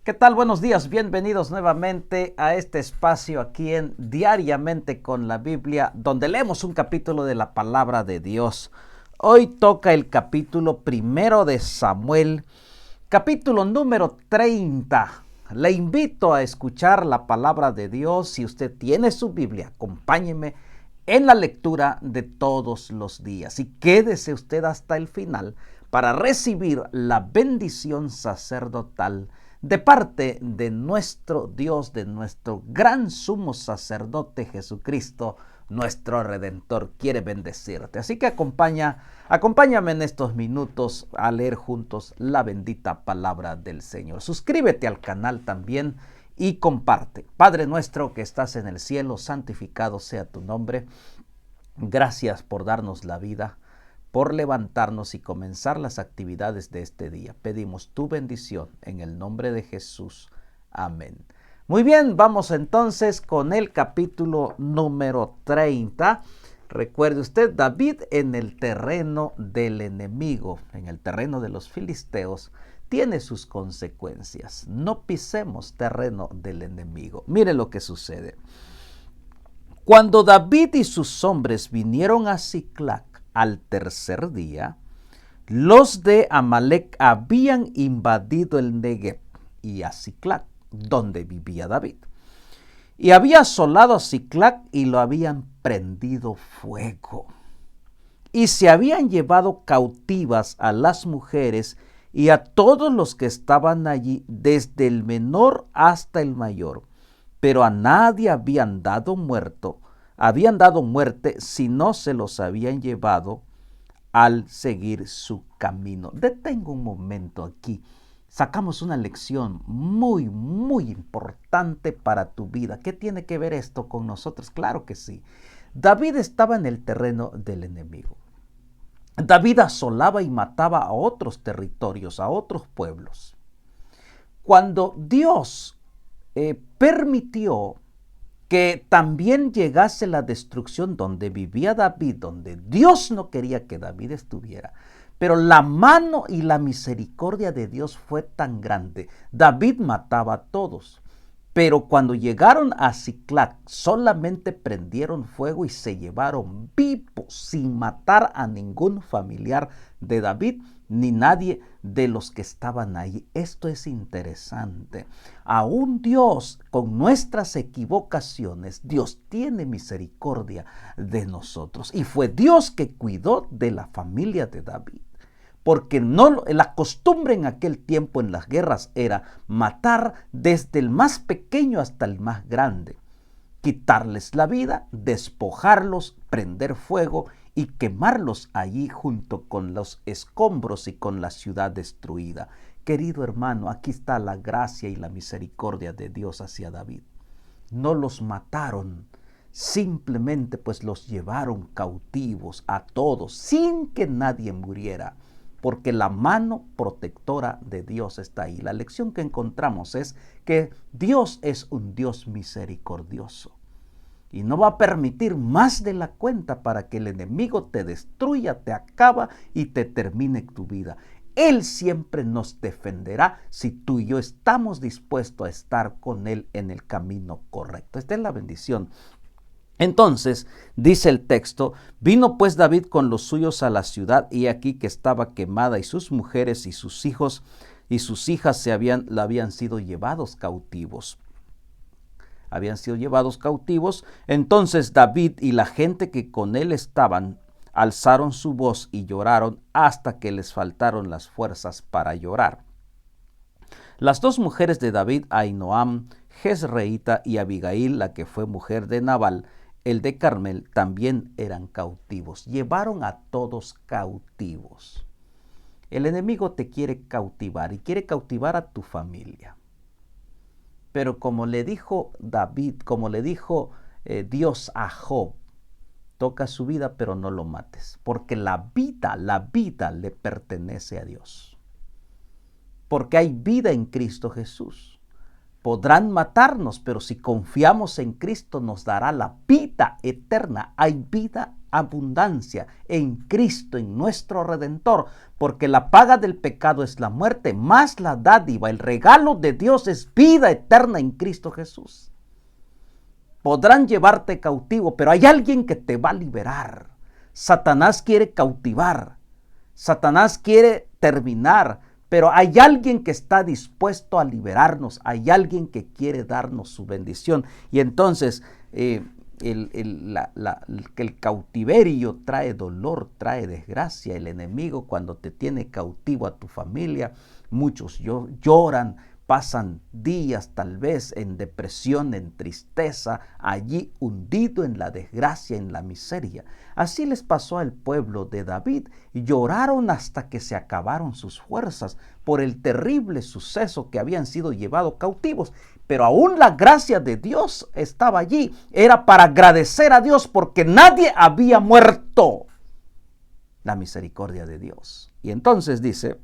¿Qué tal? Buenos días, bienvenidos nuevamente a este espacio aquí en Diariamente con la Biblia, donde leemos un capítulo de la palabra de Dios. Hoy toca el capítulo primero de Samuel, capítulo número 30. Le invito a escuchar la palabra de Dios. Si usted tiene su Biblia, acompáñeme en la lectura de todos los días y quédese usted hasta el final para recibir la bendición sacerdotal de parte de nuestro Dios, de nuestro gran sumo sacerdote Jesucristo, nuestro Redentor. Quiere bendecirte. Así que acompáñame en estos minutos a leer juntos la bendita palabra del Señor. Suscríbete al canal también y comparte. Padre nuestro que estás en el cielo, santificado sea tu nombre. Gracias por darnos la vida, por levantarnos y comenzar las actividades de este día. Pedimos tu bendición en el nombre de Jesús. Amén. Muy bien, vamos entonces con el capítulo número 30. Recuerde usted, David en el terreno del enemigo, en el terreno de los filisteos, tiene sus consecuencias. No pisemos terreno del enemigo. Mire lo que sucede. Cuando David y sus hombres vinieron a Siclac al tercer día, los de Amalec habían invadido el Negev y a Siclac, donde vivía David. Y había asolado a Siclac y lo habían prendido fuego. Y se habían llevado cautivas a las mujeres y a todos los que estaban allí, desde el menor hasta el mayor. Pero a nadie habían dado muerte si no se los habían llevado al seguir su camino. Detengo un momento aquí. Sacamos una lección muy, muy importante para tu vida. ¿Qué tiene que ver esto con nosotros? Claro que sí. David estaba en el terreno del enemigo. David asolaba y mataba a otros territorios, a otros pueblos. Cuando Dios permitió que también llegase la destrucción donde vivía David, donde Dios no quería que David estuviera, pero la mano y la misericordia de Dios fue tan grande. David mataba a todos, pero cuando llegaron a Siclac solamente prendieron fuego y se llevaron vivos sin matar a ningún familiar de David ni nadie de los que estaban ahí. Esto es interesante. Aún Dios, con nuestras equivocaciones, Dios tiene misericordia de nosotros. Y fue Dios que cuidó de la familia de David. Porque la costumbre en aquel tiempo en las guerras era matar desde el más pequeño hasta el más grande, quitarles la vida, despojarlos, prender fuego y quemarlos allí junto con los escombros y con la ciudad destruida. Querido hermano, aquí está la gracia y la misericordia de Dios hacia David. No los mataron, simplemente pues los llevaron cautivos a todos sin que nadie muriera, porque la mano protectora de Dios está ahí. La lección que encontramos es que Dios es un Dios misericordioso y no va a permitir más de la cuenta para que el enemigo te destruya, te acaba y te termine tu vida. Él siempre nos defenderá si tú y yo estamos dispuestos a estar con Él en el camino correcto. Esta es la bendición. Entonces, dice el texto, vino pues David con los suyos a la ciudad, y aquí que estaba quemada, y sus mujeres y sus hijos y sus hijas habían sido llevados cautivos. Habían sido llevados cautivos. Entonces David y la gente que con él estaban alzaron su voz y lloraron hasta que les faltaron las fuerzas para llorar. Las dos mujeres de David, Ahinoam, Jezreelita, y Abigail, la que fue mujer de Nabal, el de Carmel, también eran cautivos. Llevaron a todos cautivos. El enemigo te quiere cautivar y quiere cautivar a tu familia. Pero como le dijo David, como le dijo Dios a Job, toca su vida pero no lo mates, porque la vida le pertenece a Dios. Porque hay vida en Cristo Jesús. Podrán matarnos, pero si confiamos en Cristo nos dará la vida eterna. Hay vida abundancia en Cristo, en nuestro Redentor, porque la paga del pecado es la muerte, más la dádiva, el regalo de Dios es vida eterna en Cristo Jesús. Podrán llevarte cautivo, pero hay alguien que te va a liberar. Satanás quiere cautivar, Satanás quiere terminar, pero hay alguien que está dispuesto a liberarnos, hay alguien que quiere darnos su bendición. Y entonces el cautiverio trae dolor, trae desgracia. El enemigo, cuando te tiene cautivo a tu familia, muchos lloran, pasan días tal vez en depresión, en tristeza, allí hundido en la desgracia, en la miseria. Así les pasó al pueblo de David. Lloraron hasta que se acabaron sus fuerzas por el terrible suceso que habían sido llevados cautivos. Pero aún la gracia de Dios estaba allí. Era para agradecer a Dios porque nadie había muerto. La misericordia de Dios. Y entonces dice...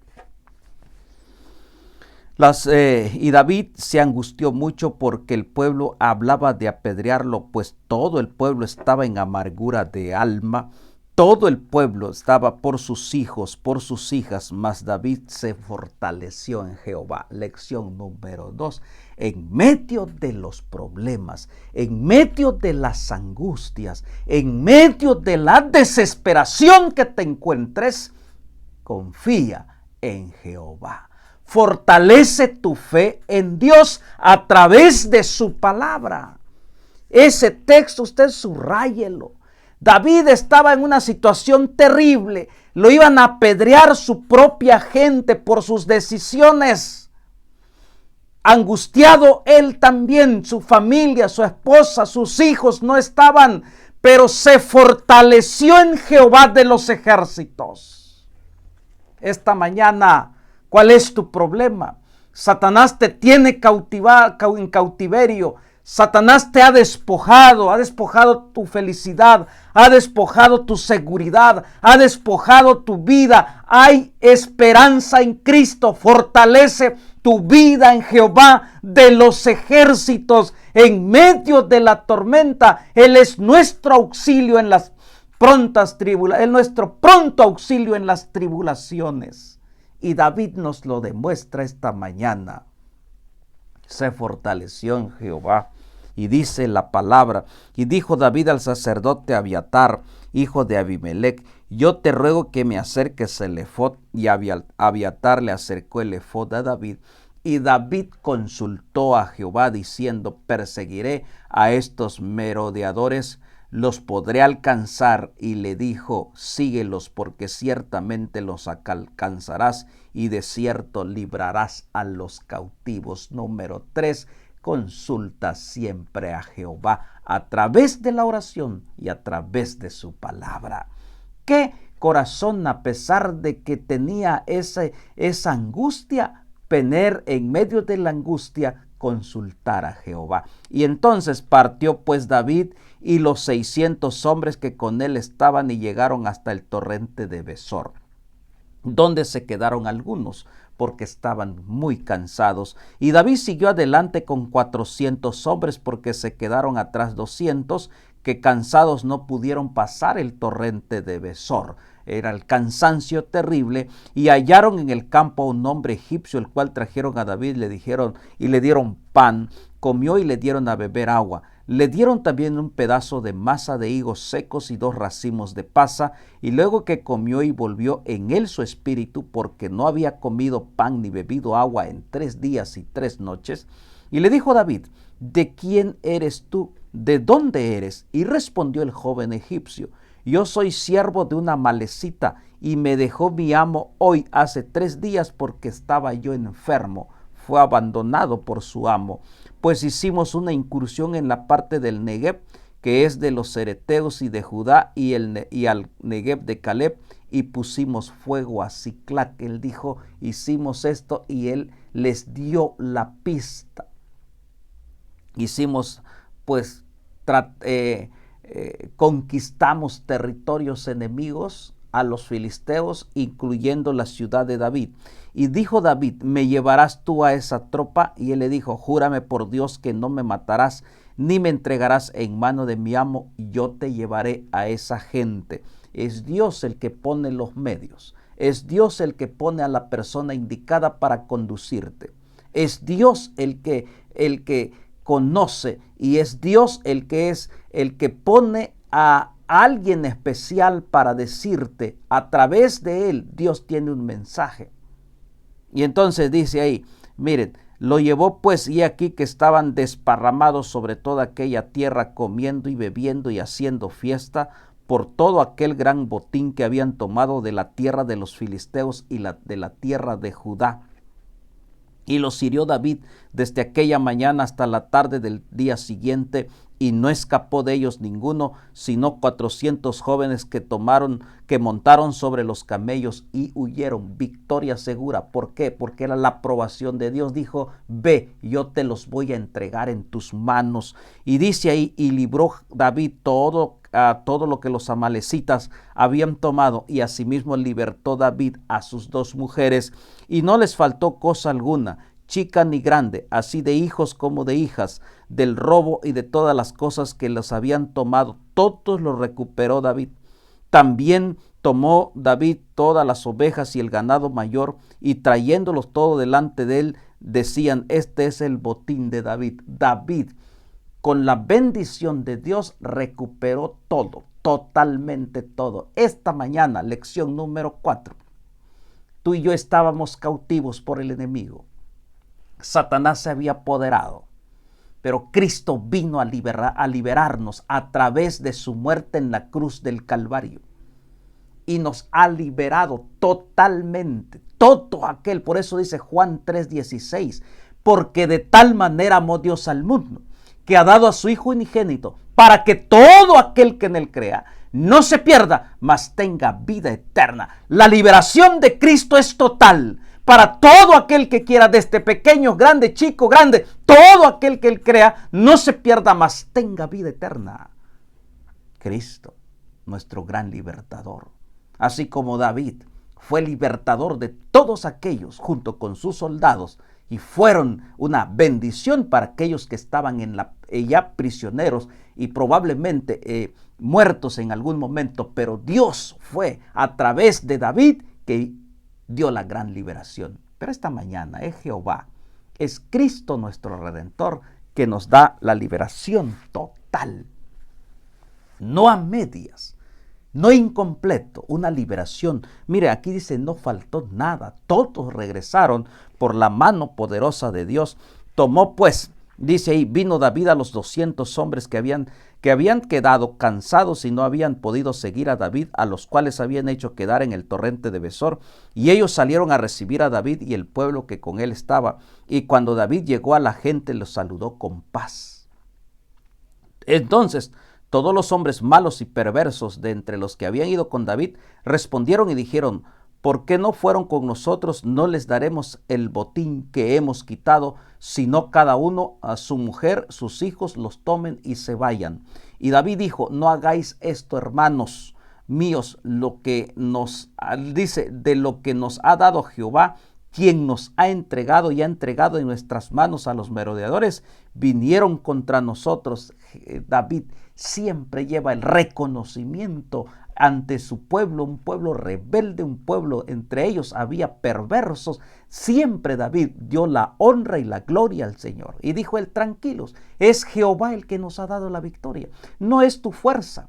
Y David se angustió mucho porque el pueblo hablaba de apedrearlo, pues todo el pueblo estaba en amargura de alma. Todo el pueblo estaba por sus hijos, por sus hijas, mas David se fortaleció en Jehová. Lección número 2. En medio de los problemas, en medio de las angustias, en medio de la desesperación que te encuentres, confía en Jehová. Fortalece tu fe en Dios a través de su palabra. Ese texto usted subráyelo. David estaba en una situación terrible. Lo iban a apedrear su propia gente por sus decisiones. Angustiado él también, su familia, su esposa, sus hijos no estaban, pero se fortaleció en Jehová de los ejércitos. Esta mañana, ¿cuál es tu problema? Satanás te tiene en cautiverio. Satanás te ha despojado tu felicidad, ha despojado tu seguridad, ha despojado tu vida. Hay esperanza en Cristo. Fortalece tu vida en Jehová de los ejércitos. En medio de la tormenta, Él es nuestro auxilio en las prontas tribulaciones, Él es nuestro pronto auxilio en las tribulaciones. Y David nos lo demuestra esta mañana. Se fortaleció en Jehová. Y dice la palabra, y dijo David al sacerdote Abiatar, hijo de Abimelech, yo te ruego que me acerques el efod. Y Abiatar le acercó el efod a David. Y David consultó a Jehová diciendo, perseguiré a estos merodeadores, los podré alcanzar. Y le dijo, síguelos, porque ciertamente los alcanzarás y de cierto librarás a los cautivos. Número 3, consulta siempre a Jehová a través de la oración y a través de su palabra. ¿Qué corazón, a pesar de que tenía esa angustia, tener en medio de la angustia, consultar a Jehová? Y entonces partió pues David y los 600 hombres que con él estaban y llegaron hasta el torrente de Besor, donde se quedaron algunos porque estaban muy cansados. Y David siguió adelante con 400 hombres porque se quedaron atrás 200 que cansados no pudieron pasar el torrente de Besor. Era el cansancio terrible. Y hallaron en el campo a un hombre egipcio, el cual trajeron a David, le dieron pan, comió y le dieron a beber agua. Le dieron también un pedazo de masa de higos secos y 2 racimos de pasa, y luego que comió y volvió en él su espíritu, porque no había comido pan ni bebido agua en 3 días y 3 noches. Y le dijo David, ¿de quién eres tú? ¿De dónde eres? Y respondió el joven egipcio, yo soy siervo de una malecita, y me dejó mi amo hoy hace 3 días porque estaba yo enfermo. Fue abandonado por su amo. Pues hicimos una incursión en la parte del Negev, que es de los cereteos y de Judá, y al Negev de Caleb, y pusimos fuego a Siclac. Él dijo, hicimos esto, y él les dio la pista. Hicimos, pues, conquistamos territorios enemigos a los filisteos, incluyendo la ciudad de David. Y dijo David, ¿me llevarás tú a esa tropa? Y él le dijo, júrame por Dios que no me matarás. ni me entregarás en mano de mi amo, yo te llevaré a esa gente. Es Dios el que pone los medios. Es Dios el que pone a la persona indicada para conducirte. Es Dios el que conoce, y es Dios el que pone a alguien especial para decirte, a través de él, Dios tiene un mensaje. Y entonces dice ahí, miren, lo llevó pues, y aquí que estaban desparramados sobre toda aquella tierra, comiendo y bebiendo y haciendo fiesta por todo aquel gran botín que habían tomado de la tierra de los filisteos y de la tierra de Judá. Y los hirió David desde aquella mañana hasta la tarde del día siguiente, y no escapó de ellos ninguno, sino 400 jóvenes que montaron sobre los camellos y huyeron. Victoria segura. ¿Por qué? Porque era la aprobación de Dios. Dijo, ve, yo te los voy a entregar en tus manos. Y dice ahí, y libró David todo lo que los amalecitas habían tomado, y asimismo libertó David a sus 2 mujeres, y no les faltó cosa alguna, chica ni grande, así de hijos como de hijas, del robo y de todas las cosas que los habían tomado, todos los recuperó David. También tomó David todas las ovejas y el ganado mayor, y trayéndolos todo delante de él, decían, este es el botín de David. David, con la bendición de Dios, recuperó todo, totalmente todo. Esta mañana, lección número 4. Tú y yo estábamos cautivos por el enemigo. Satanás se había apoderado, pero Cristo vino a liberarnos a través de su muerte en la cruz del Calvario. Y nos ha liberado totalmente, todo aquel. Por eso dice Juan 3:16, porque de tal manera amó Dios al mundo, que ha dado a su Hijo unigénito, para que todo aquel que en él crea no se pierda, mas tenga vida eterna. La liberación de Cristo es total para todo aquel que quiera, desde pequeño, grande, chico, grande, todo aquel que él crea no se pierda, mas tenga vida eterna. Cristo, nuestro gran libertador. Así como David fue libertador de todos aquellos junto con sus soldados, y fueron una bendición para aquellos que estaban ya prisioneros y probablemente muertos en algún momento, pero Dios fue a través de David que dio la gran liberación. Pero esta mañana es Jehová, es Cristo nuestro Redentor, que nos da la liberación total, no a medias, no incompleto, una liberación. Mire, aquí dice, no faltó nada, todos regresaron por la mano poderosa de Dios. Tomó pues, dice ahí, vino David a los 200 hombres que habían quedado cansados y no habían podido seguir a David, a los cuales habían hecho quedar en el torrente de Besor, y ellos salieron a recibir a David y el pueblo que con él estaba, y cuando David llegó a la gente, los saludó con paz. Entonces todos los hombres malos y perversos de entre los que habían ido con David respondieron y dijeron, ¿por qué no fueron con nosotros? No les daremos el botín que hemos quitado, sino cada uno a su mujer, sus hijos los tomen y se vayan. Y David dijo, no hagáis esto, hermanos míos, lo que nos dice, de lo que nos ha dado Jehová, quien nos ha entregado y ha entregado en nuestras manos a los merodeadores, vinieron contra nosotros. David siempre lleva el reconocimiento ante su pueblo, un pueblo rebelde, un pueblo, entre ellos había perversos. Siempre David dio la honra y la gloria al Señor. Y dijo él, tranquilos, es Jehová el que nos ha dado la victoria. No es tu fuerza,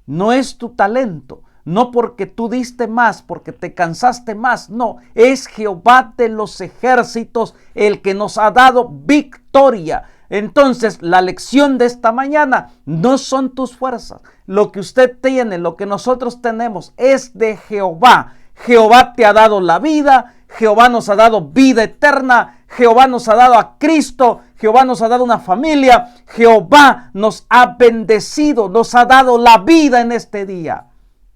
no es tu talento, no porque tú diste más, porque te cansaste más, no, es Jehová de los ejércitos el que nos ha dado victoria. Entonces, la lección de esta mañana no son tus fuerzas. Lo que usted tiene, lo que nosotros tenemos es de Jehová. Jehová te ha dado la vida, Jehová nos ha dado vida eterna, Jehová nos ha dado a Cristo, Jehová nos ha dado una familia, Jehová nos ha bendecido, nos ha dado la vida en este día.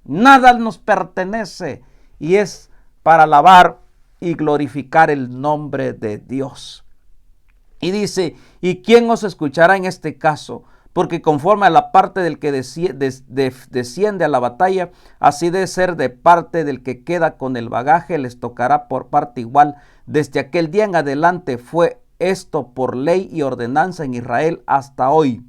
Nada nos pertenece y es para alabar y glorificar el nombre de Dios. Y dice, ¿y quién os escuchará en este caso? Porque conforme a la parte del que desciende a la batalla, así de ser de parte del que queda con el bagaje, les tocará por parte igual. Desde aquel día en adelante fue esto por ley y ordenanza en Israel hasta hoy.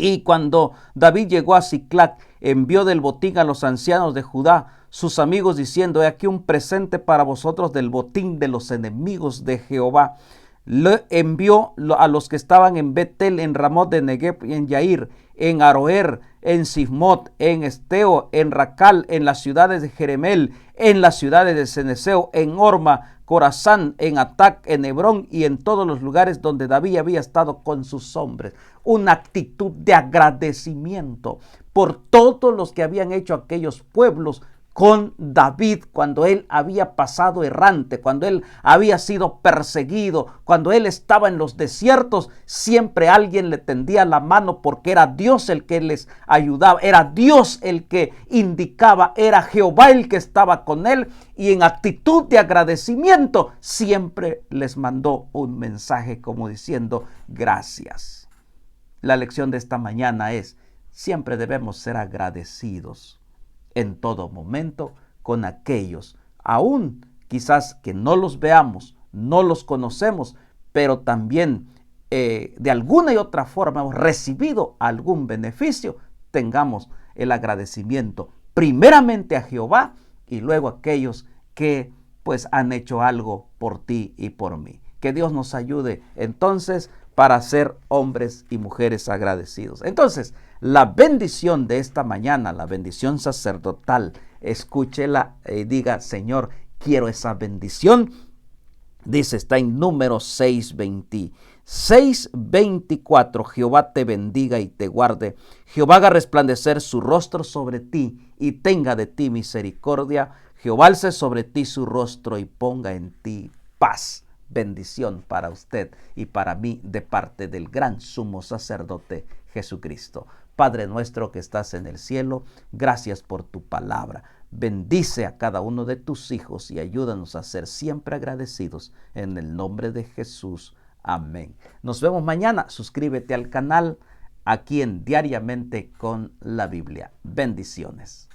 Y cuando David llegó a Siclac, envió del botín a los ancianos de Judá, sus amigos, diciendo: he aquí un presente para vosotros del botín de los enemigos de Jehová. Le envió a los que estaban en Betel, en Ramot de Negev, en Yair, en Aroer, en Sifmot, en Esteo, en Racal, en las ciudades de Jeremel, en las ciudades de Ceneseo, en Orma, Corazán, en Atac, en Hebrón y en todos los lugares donde David había estado con sus hombres. Una actitud de agradecimiento por todos los que habían hecho aquellos pueblos con David cuando él había pasado errante, cuando él había sido perseguido, cuando él estaba en los desiertos. Siempre alguien le tendía la mano porque era Dios el que les ayudaba, era Dios el que indicaba, era Jehová el que estaba con él, y en actitud de agradecimiento siempre les mandó un mensaje como diciendo: gracias. La lección de esta mañana es: siempre debemos ser agradecidos en todo momento con aquellos, aún quizás que no los veamos, no los conocemos, pero también de alguna y otra forma hemos recibido algún beneficio. Tengamos el agradecimiento primeramente a Jehová y luego a aquellos que pues han hecho algo por ti y por mí. Que Dios nos ayude entonces para ser hombres y mujeres agradecidos. Entonces, la bendición de esta mañana, la bendición sacerdotal, escúchela y diga: Señor, quiero esa bendición. Dice, está en Números 6:24. Jehová te bendiga y te guarde. Jehová haga resplandecer su rostro sobre ti y tenga de ti misericordia. Jehová alce sobre ti su rostro y ponga en ti paz. Bendición para usted y para mí de parte del gran sumo sacerdote Jesucristo. Padre nuestro que estás en el cielo, gracias por tu palabra. Bendice a cada uno de tus hijos y ayúdanos a ser siempre agradecidos. En el nombre de Jesús. Amén. Nos vemos mañana. Suscríbete al canal aquí en Diariamente con la Biblia. Bendiciones.